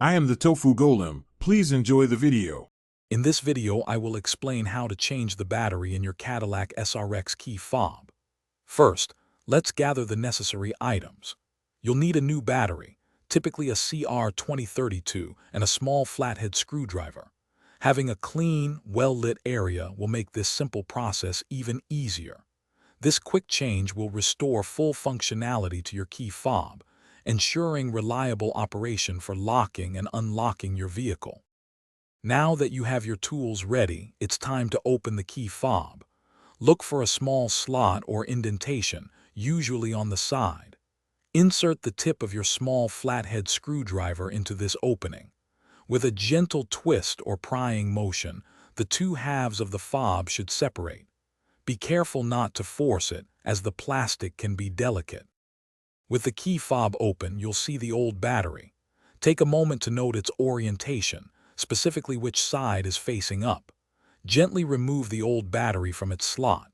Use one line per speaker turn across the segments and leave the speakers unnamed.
I am the Tofu Golem. Please enjoy the video.
In this video, I will explain how to change the battery in your Cadillac SRX key fob. First, let's gather the necessary items. You'll need a new battery, typically a CR2032, and a small flathead screwdriver. Having a clean, well-lit area will make this simple process even easier. This quick change will restore full functionality to your key fob, ensuring reliable operation for locking and unlocking your vehicle. Now that you have your tools ready, it's time to open the key fob. Look for a small slot or indentation, usually on the side. Insert the tip of your small flathead screwdriver into this opening. With a gentle twist or prying motion, the two halves of the fob should separate. Be careful not to force it, as the plastic can be delicate. With the key fob open, you'll see the old battery. Take a moment to note its orientation, specifically which side is facing up. Gently remove the old battery from its slot.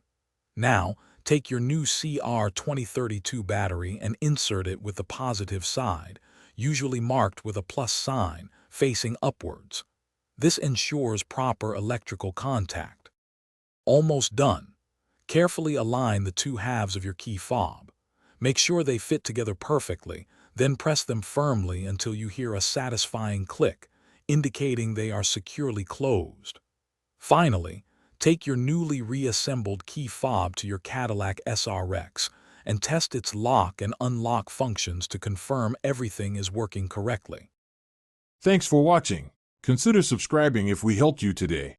Now, take your new CR2032 battery and insert it with the positive side, usually marked with a plus sign, facing upwards. This ensures proper electrical contact. Almost done. Carefully align the two halves of your key fob. Make sure they fit together perfectly, then press them firmly until you hear a satisfying click, indicating they are securely closed. Finally, take your newly reassembled key fob to your Cadillac SRX and test its lock and unlock functions to confirm everything is working correctly.
Thanks for watching. Consider subscribing if we helped you today.